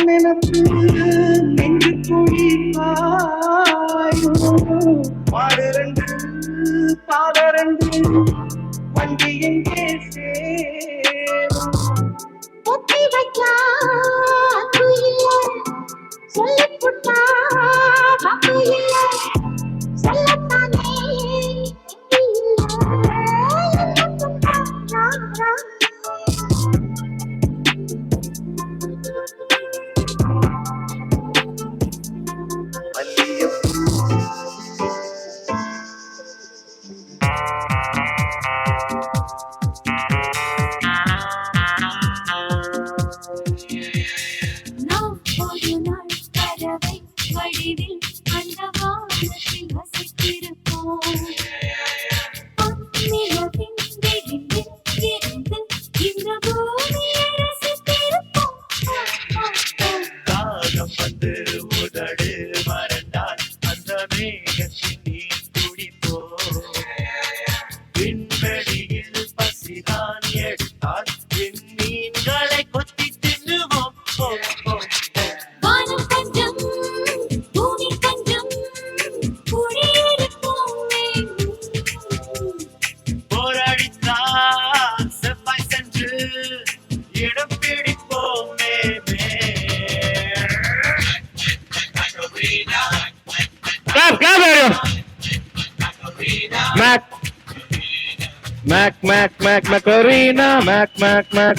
நினைப்பு நெஞ்சு குழி மாடு ரெண்டு பாதரண்டு வண்டி எங்கே சேரும் ஒத்தி வைக்கா அன்பு இல்ல சொல்லிப் புட்டா அன்பு இல்ல சொல்லத்தானே வடிவில் அந்த வானத்தில் வசித்திருப்போம் நிலவின் வெடிவில் இருந்து இந்த பூமியை ரசித்திருப்போம் காலம் வந்து உதடு மறந்தால் அந்த மேகத்தில் நீர் குடிப்போ விண்வெளியில் பசிதான் எடுத்தால் மீன்களை கொத்தி தின்னுவோம் வானம் கொஞ்சம் பூமி கொஞ்சம் குடியிருப்போம் போராடித்தான் செவ்வாய் சென்று இடம் பிடிப்போமே Mac, Macarena, Mac. Macarena.